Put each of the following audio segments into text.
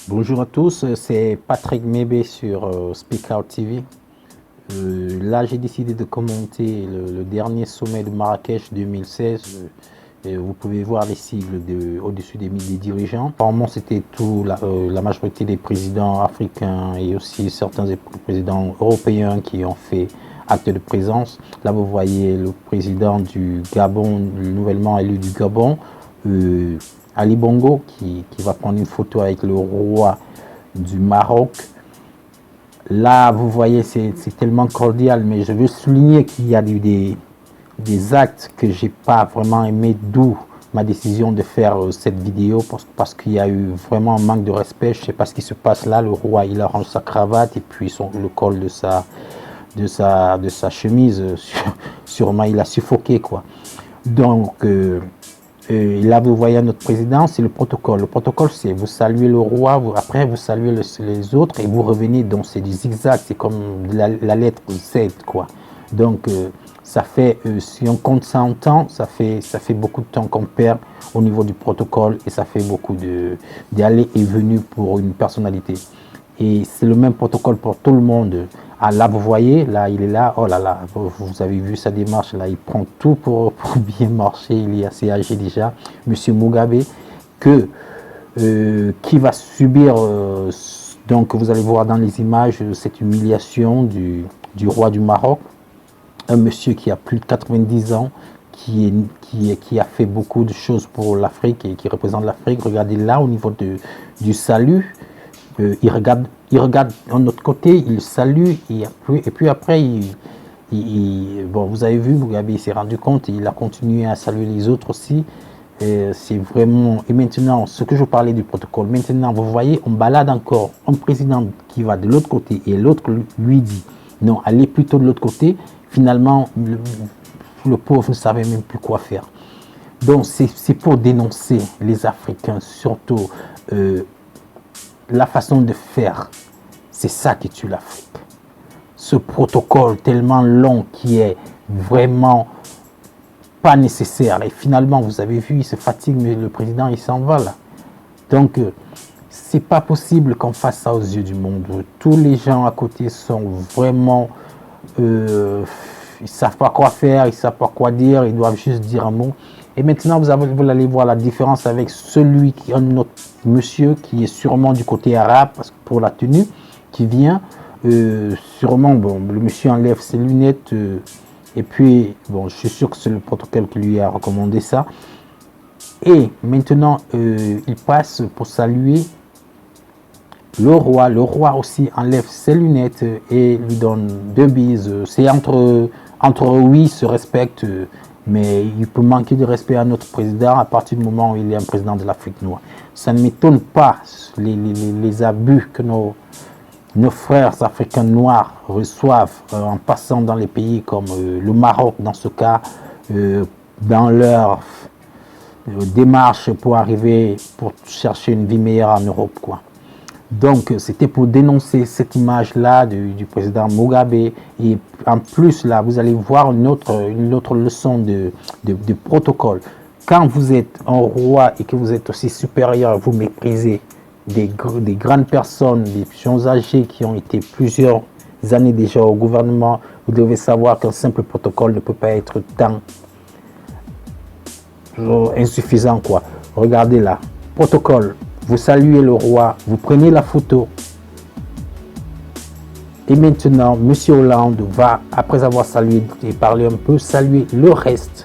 Bonjour à tous, c'est Patrick Mébé sur Speak Out TV. Là, j'ai décidé de commenter le dernier sommet de Marrakech 2016. Vous pouvez voir les sigles au-dessus des dirigeants. Apparemment, c'était la majorité des présidents africains et aussi certains des présidents européens qui ont fait acte de présence. Là, vous voyez le président du Gabon, nouvellement élu du Gabon, Ali Bongo, qui va prendre une photo avec le roi du Maroc. Là, vous voyez, c'est tellement cordial, mais je veux souligner qu'il y a eu des actes que j'ai pas vraiment aimé, d'où ma décision de faire cette vidéo, parce qu'il y a eu vraiment un manque de respect. Je sais pas ce qui se passe là. Le roi, il arrange sa cravate et puis le col de sa chemise, sûrement il a suffoqué, quoi. Donc, là, vous voyez notre président, c'est le protocole. Le protocole, c'est vous saluez le roi, après vous saluez les autres et vous revenez. Donc, c'est du zigzag, c'est comme la lettre Z, quoi. Donc, ça fait, si on compte ça en temps, ça fait beaucoup de temps qu'on perd au niveau du protocole et ça fait beaucoup d'aller et venue pour une personnalité. Et c'est le même protocole pour tout le monde. Ah, là, vous voyez, là, il est là. Oh là là, vous avez vu sa démarche. Là, il prend tout pour bien marcher. Il est assez âgé déjà. Monsieur Mugabe, qui va subir, donc vous allez voir dans les images, cette humiliation du roi du Maroc. Un monsieur qui a plus de 90 ans, qui a fait beaucoup de choses pour l'Afrique et qui représente l'Afrique. Regardez là, au niveau du salut. Il regarde de notre côté, il salue, et puis après, bon, vous avez vu, Mugabe s'est rendu compte, il a continué à saluer les autres aussi. C'est vraiment. Et maintenant, ce que je parlais du protocole, maintenant, vous voyez, on balade encore un président qui va de l'autre côté et l'autre lui dit non, allez plutôt de l'autre côté. Finalement, le pauvre ne savait même plus quoi faire. Donc, c'est pour dénoncer les Africains, surtout. La façon de faire, c'est ça qui tue l'Afrique. Ce protocole tellement long qui est vraiment pas nécessaire. Et finalement, vous avez vu, il se fatigue, mais le président, il s'en va là. Donc, c'est pas possible qu'on fasse ça aux yeux du monde. Tous les gens à côté sont vraiment... ils savent pas quoi faire, ils savent pas quoi dire, ils doivent juste dire un mot. Et maintenant, vous allez voir la différence avec celui qui est un autre monsieur qui est sûrement du côté arabe, parce que pour la tenue, qui vient, sûrement, bon, le monsieur enlève ses lunettes, et puis, bon, je suis sûr que c'est le protocole qui lui a recommandé ça. Et maintenant, il passe pour saluer le roi. Le roi aussi enlève ses lunettes et lui donne 2 bises. C'est entre eux, oui, ils se respectent. Mais il peut manquer de respect à notre président à partir du moment où il est un président de l'Afrique noire. Ça ne m'étonne pas les abus que nos frères africains noirs reçoivent en passant dans les pays comme le Maroc dans ce cas, dans leur démarche pour chercher une vie meilleure en Europe, quoi. Donc, c'était pour dénoncer cette image-là du président Mugabe. Et en plus, là, vous allez voir une autre leçon de protocole. Quand vous êtes un roi et que vous êtes aussi supérieur, vous méprisez des grandes personnes, des gens âgés qui ont été plusieurs années déjà au gouvernement, vous devez savoir qu'un simple protocole ne peut pas être tant insuffisant, quoi. Regardez là, protocole. Vous saluez le roi, vous prenez la photo. Et maintenant, M. Hollande va, après avoir salué et parlé un peu, saluer le reste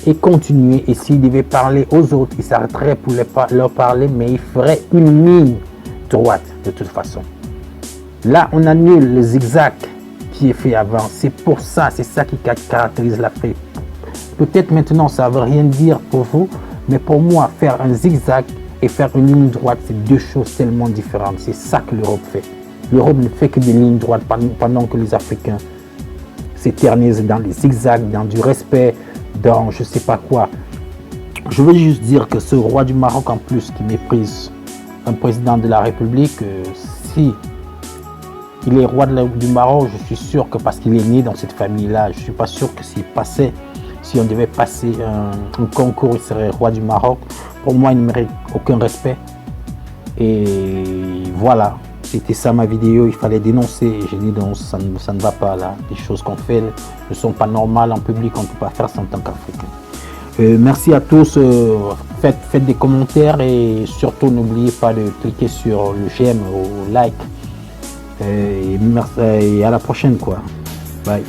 et continuer. Et s'il devait parler aux autres, il s'arrêterait pour leur parler, mais il ferait une ligne droite de toute façon. Là, on annule le zigzag qui est fait avant. C'est pour ça, c'est ça qui caractérise l'Afrique. Peut-être maintenant, ça ne veut rien dire pour vous, mais pour moi, faire un zigzag et faire une ligne droite, c'est 2 choses tellement différentes. C'est ça que l'Europe fait. L'Europe ne fait que des lignes droites pendant que les Africains s'éternisent dans les zigzags, dans du respect, dans je ne sais pas quoi. Je veux juste dire que ce roi du Maroc en plus qui méprise un président de la République, si il est roi du Maroc, je suis sûr que parce qu'il est né dans cette famille-là, je ne suis pas sûr que si on devait passer un concours, il serait roi du Maroc. Pour moi, il ne mérite aucun respect. Et voilà, c'était ça ma vidéo, il fallait dénoncer. J'ai dit non, ça ne va pas là. Les choses qu'on fait ne sont pas normales en public, on ne peut pas faire ça en tant qu'Africain. Merci à tous, faites des commentaires et surtout n'oubliez pas de cliquer sur le j'aime ou like. Et à la prochaine quoi. Bye.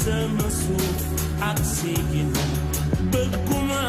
Sama suuf ak si ginnaaw bëgguma